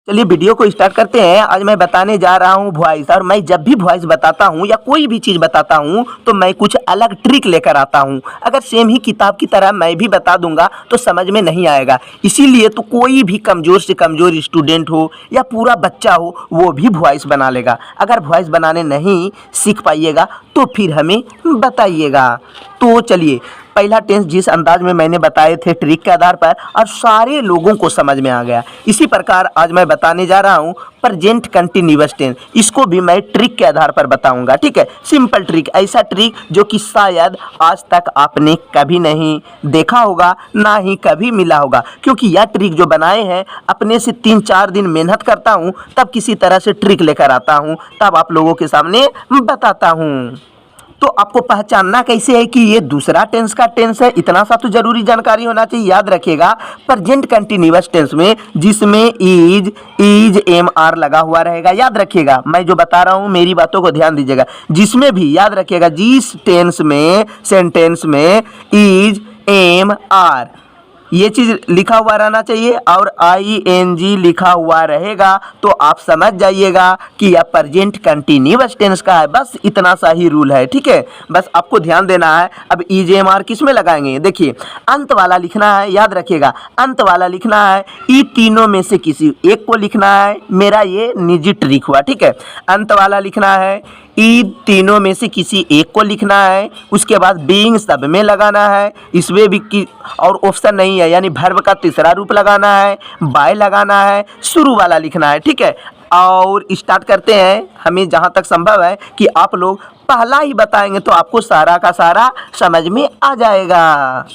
चलिए वीडियो को स्टार्ट करते हैं। आज मैं बताने जा रहा हूँ वॉइस। और मैं जब भी वॉइस बताता हूँ या कोई भी चीज़ बताता हूँ तो मैं कुछ अलग ट्रिक लेकर आता हूँ। अगर सेम ही किताब की तरह मैं भी बता दूंगा तो समझ में नहीं आएगा। इसीलिए तो कोई भी कमज़ोर से कमज़ोर स्टूडेंट हो या पूरा बच्चा हो वो भी वॉइस बना लेगा। अगर वॉइस बनाने नहीं सीख पाइएगा तो फिर हमें बताइएगा। तो चलिए, पहला टेंस जिस अंदाज में मैंने बताए थे ट्रिक के आधार पर और सारे लोगों को समझ में आ गया, इसी प्रकार आज मैं बताने जा रहा हूँ प्रेजेंट कंटिन्यूअस टेंस। इसको भी मैं ट्रिक के आधार पर बताऊंगा। ठीक है, सिंपल ट्रिक, ऐसा ट्रिक जो कि शायद आज तक आपने कभी नहीं देखा होगा ना ही कभी मिला होगा, क्योंकि यह ट्रिक जो बनाए हैं अपने से 3-4 दिन मेहनत करता हूँ, तब किसी तरह से ट्रिक लेकर आता हूँ, तब आप लोगों के सामने बताता हूँ। तो आपको पहचानना कैसे है कि ये दूसरा टेंस का टेंस है, इतना सा तो जरूरी जानकारी होना चाहिए। याद रखिएगा, प्रेजेंट कंटिन्यूअस टेंस में जिसमें इज एम आर लगा हुआ रहेगा। याद रखिएगा, मैं जो बता रहा हूँ मेरी बातों को ध्यान दीजिएगा। जिसमें भी याद रखिएगा, जिस टेंस में सेंटेंस में इज एम आर ये चीज़ लिखा हुआ रहना चाहिए और ING लिखा हुआ रहेगा तो आप समझ जाइएगा कि यह प्रेजेंट कंटिन्यूअस टेंस का है। बस इतना सा ही रूल है। ठीक है, बस आपको ध्यान देना है। अब EJMR किस में लगाएंगे? देखिए, अंत वाला लिखना है। याद रखिएगा, अंत वाला लिखना है। ई तीनों में से किसी एक को लिखना है। मेरा ये निजी ट्रिक हुआ। ठीक है, अंत वाला लिखना है, ई तीनों में से किसी एक को लिखना है। उसके बाद बीइंग सब में लगाना है। इसमें भी और ऑप्शन नहीं है, यानी वर्ब का तीसरा रूप लगाना है, बाय लगाना है, शुरू वाला लिखना है। ठीक है, और स्टार्ट करते हैं। हमें जहाँ तक संभव है कि आप लोग पहला ही बताएंगे तो आपको सारा का सारा समझ में आ जाएगा।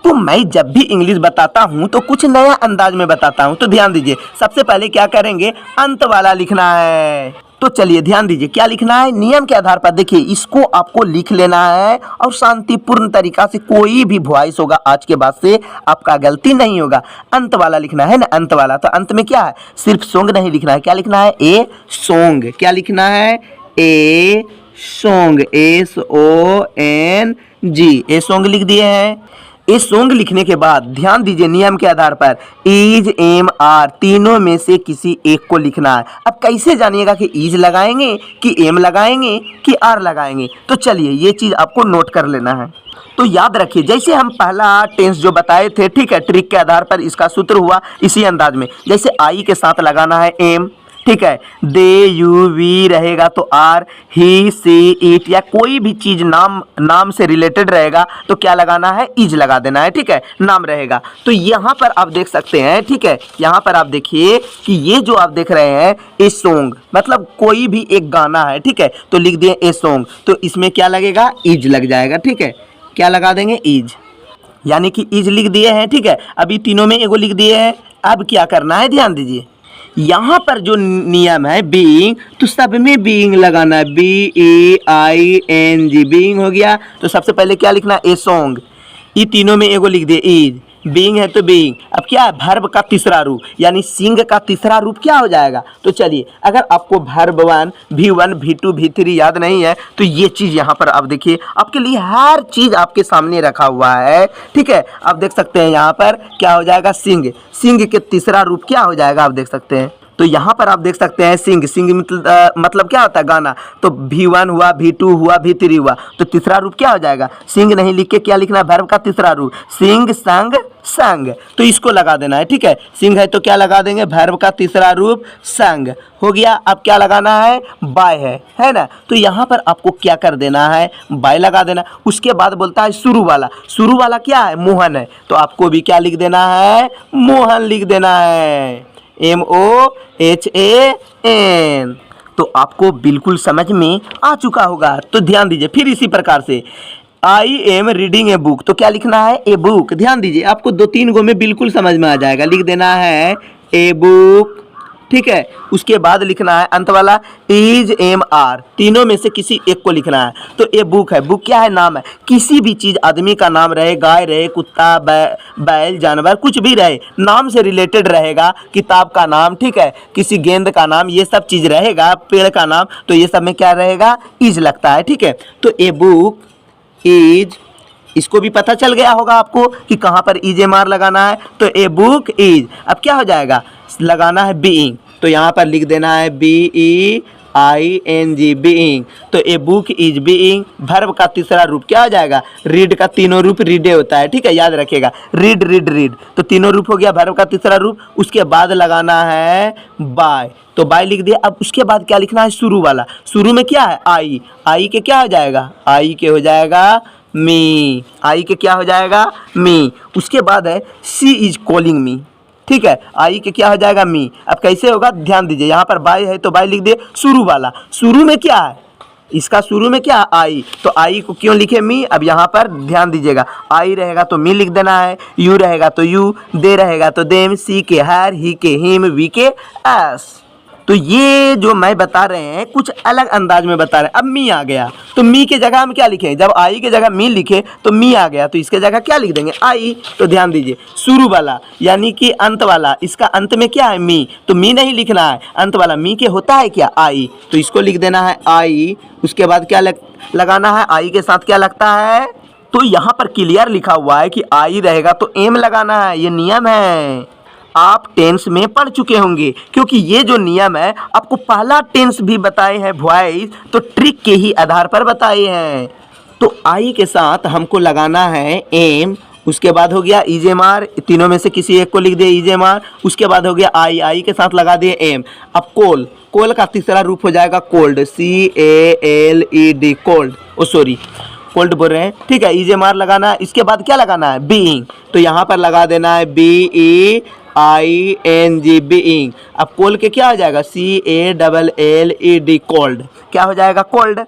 तो मैं जब भी इंग्लिश बताता हूँ तो कुछ नया अंदाज में बताता हूँ, तो ध्यान दीजिए। सबसे पहले क्या करेंगे, अंत वाला लिखना है। तो चलिए ध्यान दीजिए क्या लिखना है। नियम के आधार पर देखिए, इसको आपको लिख लेना है और शांतिपूर्ण तरीका से कोई भी वॉइस होगा आज के बाद से आपका गलती नहीं होगा। अंत वाला लिखना है ना, अंत वाला। तो अंत में क्या है, सिर्फ सॉन्ग नहीं लिखना है। क्या लिखना है? A song. क्या लिखना है? A song, SONG, a song लिख दिए हैं। इस सॉन्ग लिखने के बाद ध्यान दीजिए, नियम के आधार पर इज एम आर तीनों में से किसी एक को लिखना है। अब कैसे जानिएगा कि इज लगाएंगे कि एम लगाएंगे कि आर लगाएंगे? तो चलिए ये चीज़ आपको नोट कर लेना है। तो याद रखिए, जैसे हम पहला टेंस जो बताए थे, ठीक है, ट्रिक के आधार पर इसका सूत्र हुआ इसी अंदाज में। जैसे आई के साथ लगाना है एम, ठीक है, दे यू वी रहेगा तो आर, ही सी इट या कोई भी चीज़ नाम से रिलेटेड रहेगा तो क्या लगाना है? इज लगा देना है। ठीक है, नाम रहेगा। तो यहाँ पर आप देख सकते हैं, ठीक है, यहाँ पर आप देखिए कि ये जो आप देख रहे हैं ए सॉन्ग, मतलब कोई भी एक गाना है। ठीक है, तो लिख दिए ए सॉन्ग, तो इसमें क्या लगेगा? इज लग जाएगा। ठीक है, क्या लगा देंगे? इज, यानी कि इज लिख दिए हैं। ठीक है, अभी तीनों में एगो लिख दिए हैं। अब क्या करना है, ध्यान दीजिए, यहाँ पर जो नियम है बीइंग, तो सब में बीइंग लगाना है। BEING, बीइंग हो गया। तो सबसे पहले क्या लिखना है? A song. ये तीनों में एगो लिख दिए इज, बीइंग है तो बीइंग। अब क्या है? वर्ब का तीसरा रूप, यानी सिंग का तीसरा रूप क्या हो जाएगा? तो चलिए, अगर आपको वर्ब 1 V1 V2 V3 याद नहीं है तो ये चीज़ यहाँ पर आप देखिए, आपके लिए हर चीज़ आपके सामने रखा हुआ है। ठीक है, आप देख सकते हैं यहाँ पर क्या हो जाएगा? सिंग। सिंग के तीसरा रूप क्या हो जाएगा? आप देख सकते हैं। तो यहाँ पर आप देख सकते हैं सिंग। सिंग मतलब क्या होता है? गाना। तो V1 हुआ, V2 हुआ, V3 हुआ, तो तीसरा रूप क्या हो जाएगा? सिंग नहीं लिख के क्या लिखना है? वर्ब का तीसरा रूप, सिंग, संग, संग। तो इसको लगा देना है। ठीक है, सिंग है तो क्या लगा देंगे? वर्ब का तीसरा रूप संग हो गया। अब क्या लगाना है? बाय है ना। तो यहाँ पर आपको क्या कर देना है? बाय लगा देना। उसके बाद बोलता है शुरू वाला। शुरू वाला क्या है? मोहन है, तो आपको भी क्या लिख देना है? मोहन लिख देना है, MOHAN। तो आपको बिल्कुल समझ में आ चुका होगा। तो ध्यान दीजिए, फिर इसी प्रकार से I am reading a book, तो क्या लिखना है? A book. ध्यान दीजिए, आपको 2-3 गो में बिल्कुल समझ में आ जाएगा। लिख देना है ए बुक। ठीक है, उसके बाद लिखना है अंत वाला इज एम आर, तीनों में से किसी एक को लिखना है। तो ए बुक है, बुक क्या है? नाम है। किसी भी चीज़, आदमी का नाम रहे, गाय रहे, कुत्ता, बैल, जानवर, कुछ भी रहे, नाम से रिलेटेड रहेगा। किताब का नाम, ठीक है, किसी गेंद का नाम, ये सब चीज़ रहेगा, पेड़ का नाम, तो ये सब में क्या रहेगा? इज लगता है। ठीक है, तो ए बुक इज, इसको भी पता चल गया होगा आपको कि कहाँ पर इज एम आर लगाना है। तो ए बुक इज, अब क्या हो जाएगा? लगाना है बीइंग। तो यहाँ पर लिख देना है BEING बीइंग। तो a book is being, verb का तीसरा रूप क्या हो जाएगा, रीड का तीनों रूप रीडे होता है, ठीक है, याद रखिएगा, रीड रीड रीड, तो तीनों रूप हो गया वर्ब का तीसरा रूप। उसके बाद लगाना है बाय, तो बाय लिख दिया। अब उसके बाद क्या लिखना है, शुरू वाला, शुरू में क्या है आई, आई के क्या हो जाएगा, आई के हो जाएगा मी, आई के क्या हो जाएगा मी। उसके बाद है शी इज कॉलिंग मी, ठीक है, आई के क्या हो जाएगा मी। अब कैसे होगा ध्यान दीजिए, यहाँ पर बाय है तो बाय लिख दिए, शुरू वाला, शुरू में क्या है, इसका शुरू में क्या है आई, तो आई को क्यों लिखे मी। अब यहाँ पर ध्यान दीजिएगा, आई रहेगा तो मी लिख देना है, यू रहेगा तो यू, दे रहेगा तो देम, सी के हर, ही के हिम, वी के एस। तो ये जो मैं बता रहे हैं कुछ अलग अंदाज में बता रहे हैं। अब मी आ गया तो मी के जगह हम क्या लिखें, जब आई के जगह मी लिखे तो मी आ गया तो इसके जगह क्या लिख देंगे आई। तो ध्यान दीजिए, शुरू वाला यानी कि अंत वाला, इसका अंत में क्या है मी, तो मी नहीं लिखना है, अंत वाला मी के होता है क्या आई, तो इसको लिख देना है आई। उसके बाद क्या लगाना है, आई के साथ क्या लगता है, तो यहाँ पर क्लियर लिखा हुआ है कि आई रहेगा तो एम लगाना है, ये नियम है, आप टेंस में पढ़ चुके होंगे, क्योंकि ये जो नियम है आपको पहला टेंस भी बताए हैं वॉइस, तो ट्रिक के ही आधार पर बताए हैं। तो आई के साथ हमको लगाना है एम, उसके बाद हो गया इजेमार, तीनों में से किसी एक को लिख दिए इजेमार। उसके बाद हो गया आई, आई के साथ लगा दिए एम। अब कोल, कोल का तीसरा रूप हो जाएगा कोल्ड, CALED कोल्ड, ओ सॉरी कोल्ड बोल रहे हैं, ठीक है, इजेमार लगाना है। इसके बाद क्या लगाना है बीइंग, तो यहाँ पर लगा देना है BEING बीइंग। अब कोल के क्या हो जाएगा CALLED कोल्ड, क्या हो जाएगा कोल्ड,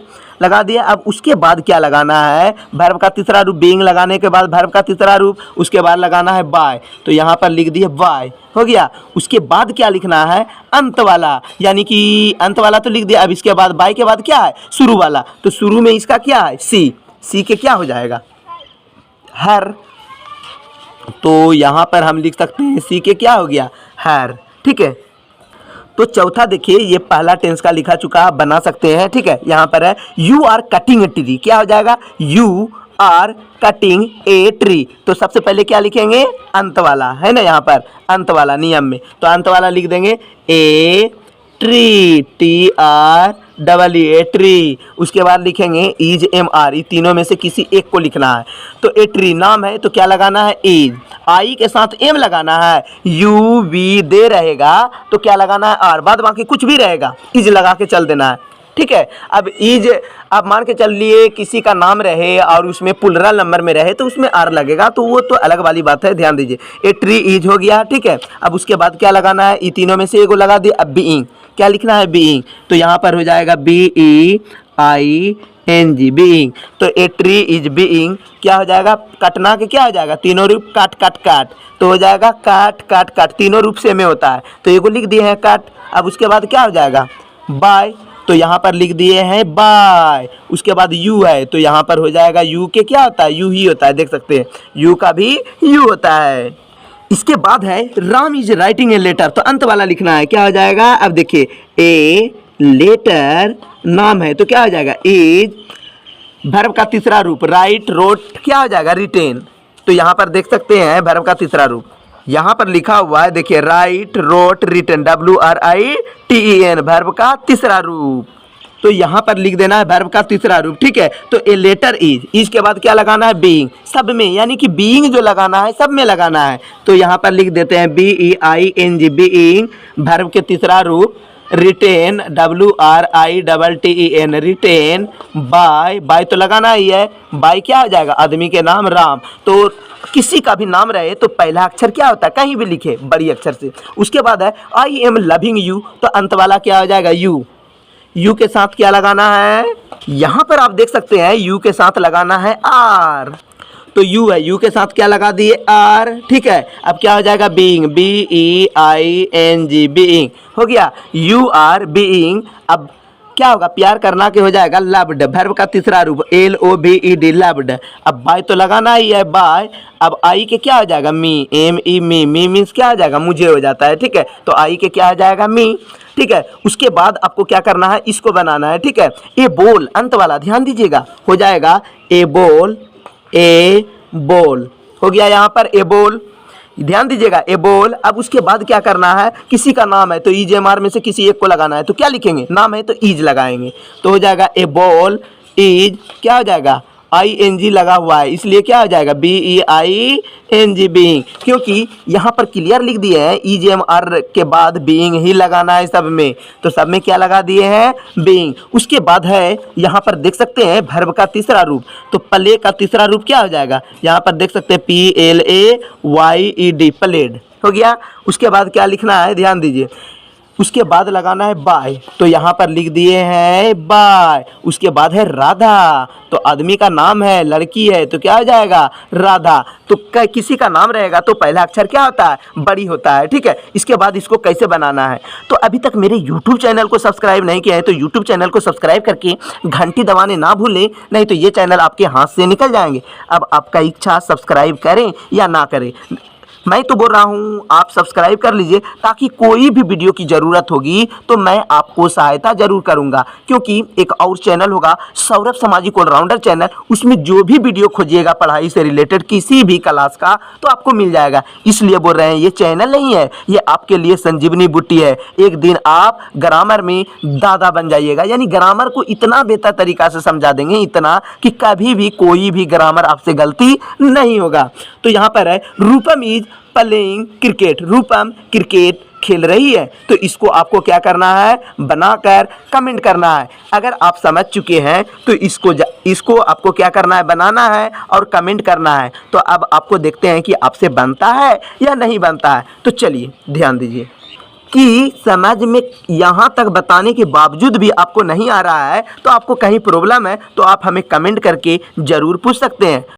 लगा दिया। अब उसके बाद क्या लगाना है, वर्ब का तीसरा रूप, बीइंग लगाने के बाद वर्ब का तीसरा रूप, उसके बाद लगाना है बाय, तो यहाँ पर लिख दिए बाय, हो गया। उसके बाद क्या लिखना है, अंत वाला, यानी कि अंत वाला तो लिख दिया। अब इसके बाद बाय के बाद क्या है, शुरू वाला, तो शुरू में इसका क्या है सी, सी के क्या हो जाएगा हर, तो यहाँ पर हम लिख सकते हैं सी के क्या हो गया हर, ठीक है। तो चौथा देखिए, ये पहला टेंस का लिखा चुका, आप बना सकते हैं, ठीक है। यहाँ पर है you are cutting a tree, क्या हो जाएगा you are cutting a tree, तो सबसे पहले क्या लिखेंगे अंत वाला, है ना, यहाँ पर अंत वाला नियम में, तो अंत वाला लिख देंगे ए ट्री, TREE ट्री। उसके बाद लिखेंगे इज MR, ये तीनों में से किसी एक को लिखना है। तो ए ट्री नाम है तो क्या लगाना है इज, आई के साथ एम लगाना है, UV दे रहेगा तो क्या लगाना है आर, बाद बाकी कुछ भी रहेगा इज लगा के चल देना है, ठीक है। अब इज आप मान के चल लिए किसी का नाम रहे और उसमें प्लुरल नंबर में रहे तो उसमें आर लगेगा, तो वो तो अलग वाली बात है, ध्यान दीजिए। ए ट्री इज हो गया, ठीक है। अब उसके बाद क्या लगाना है, ये तीनों में से एगो लगा दिए। अब बीइंग, क्या लिखना है बीइंग, तो यहाँ पर हो जाएगा BEING बीइंग। तो ए ट्री इज बीइंग क्या हो जाएगा, कटना के क्या हो जाएगा तीनों रूप, काट काट काट, तो हो जाएगा काट काट काट, तीनों रूप से में होता है, तो एगो लिख दिए हैं काट। अब उसके बाद क्या हो जाएगा बाय, तो यहाँ पर लिख दिए हैं बाय। उसके बाद यू है तो यहाँ पर हो जाएगा यू के क्या होता है, यू ही होता है, देख सकते हैं यू का भी यू होता है। इसके बाद है Ram is writing a letter, तो अंत वाला लिखना है, क्या हो जाएगा, अब देखिए ए लेटर नाम है तो क्या हो जाएगा इज, वर्ब का तीसरा रूप राइट, रोट क्या हो जाएगा रिटेन, तो यहाँ पर देख सकते हैं वर्ब का तीसरा रूप यहाँ पर लिखा हुआ है, देखिए write wrote written, WRITEN verb का तीसरा रूप, तो यहाँ पर लिख देना है वर्ब का तीसरा रूप, ठीक है। तो ए लेटर इज के बाद क्या लगाना है बीइंग, सब में, यानी कि बीइंग जो लगाना है सब में लगाना है, तो यहाँ पर लिख देते हैं BEING बीइंग, वर्ब के तीसरा रूप written, WRITEN written, by, by तो लगाना ही है, बाय क्या हो जाएगा आदमी के नाम राम, तो किसी का भी नाम रहे तो पहला अक्षर क्या होता है, कहीं भी लिखे बड़ी अक्षर से। उसके बाद है आई एम लविंग यू, तो अंत वाला क्या हो जाएगा यू, यू के साथ क्या लगाना है, यहाँ पर आप देख सकते हैं यू के साथ लगाना है आर, तो यू है, यू के साथ क्या लगा दिए आर, ठीक है। अब क्या हो जाएगा बीइंग, BEING बीइंग हो गया, यू आर बीइंग। अब क्या होगा, प्यार करना के हो जाएगा लव्ड, वर्ब का तीसरा रूप LOVED लव्ड। अब बाय तो लगाना ही है बाय, अब आई के क्या हो जाएगा मी, ME मी मीन्स क्या हो जाएगा मुझे हो जाता है, ठीक है, तो आई के क्या हो जाएगा मी, ठीक है। उसके बाद आपको क्या करना है, इसको बनाना है, ठीक है। ए बोल अंत वाला ध्यान दीजिएगा, हो जाएगा ए बोल, ए बोल हो गया, यहाँ पर ए बोल। ध्यान दीजिएगा, ए बॉल। अब उसके बाद क्या करना है, किसी का नाम है तो EJMR में से किसी एक को लगाना है, तो क्या लिखेंगे, नाम है तो इज लगाएंगे, तो हो जाएगा ए बॉल इज, क्या हो जाएगा, ING लगा हुआ है, इसलिए क्या हो जाएगा, BEING बीइंग, क्योंकि यहाँ पर क्लियर लिख दिए हैं EJMR के बाद बीइंग ही लगाना है सब में, तो सब में क्या लगा दिए हैं, बीइंग। उसके बाद है यहाँ पर देख सकते हैं वर्ब का तीसरा रूप, तो प्ले का तीसरा रूप क्या हो जाएगा, यहाँ पर देख सकते हैं PLAYED, प्लेड हो गया। उसके बाद क्या लिखना है, ध्यान दीजिए, उसके बाद लगाना है बाय, तो यहाँ पर लिख दिए हैं बाय। उसके बाद है राधा, तो आदमी का नाम है, लड़की है, तो क्या हो जाएगा, राधा। तो किसी का नाम रहेगा तो पहला अक्षर क्या होता है, बड़ी होता है, ठीक है। इसके बाद इसको कैसे बनाना है, तो अभी तक मेरे YouTube चैनल को सब्सक्राइब नहीं किया है तो YouTube चैनल को सब्सक्राइब करके घंटी दबाने ना भूलें, नहीं तो ये चैनल आपके हाथ से निकल जाएंगे। अब आपका इच्छा, सब्सक्राइब करें या ना करें, मैं तो बोल रहा हूँ आप सब्सक्राइब कर लीजिए, ताकि कोई भी वीडियो की ज़रूरत होगी तो मैं आपको सहायता ज़रूर करूँगा। क्योंकि एक और चैनल होगा सौरभ सामाजिक ऑलराउंडर चैनल, उसमें जो भी वीडियो खोजिएगा पढ़ाई से रिलेटेड किसी भी क्लास का तो आपको मिल जाएगा। इसलिए बोल रहे हैं ये चैनल नहीं है, ये आपके लिए संजीवनी बूटी है। एक दिन आप ग्रामर में दादा बन जाइएगा, यानी ग्रामर को इतना बेहतर तरीक़ा से समझा देंगे, इतना कि कभी भी कोई भी ग्रामर आपसे गलती नहीं होगा। तो यहाँ पर है Rupam is playing cricket, Rupam cricket खेल रही है, तो इसको आपको क्या करना है, बनाकर कमेंट करना है। अगर आप समझ चुके हैं तो इसको आपको क्या करना है, बनाना है और कमेंट करना है। तो अब आपको देखते हैं कि आपसे बनता है या नहीं बनता है। तो चलिए ध्यान दीजिए कि समझ में यहाँ तक बताने के बावजूद भी आपको नहीं आ रहा है, तो आपको कहीं प्रॉब्लम है तो आप हमें कमेंट करके ज़रूर पूछ सकते हैं।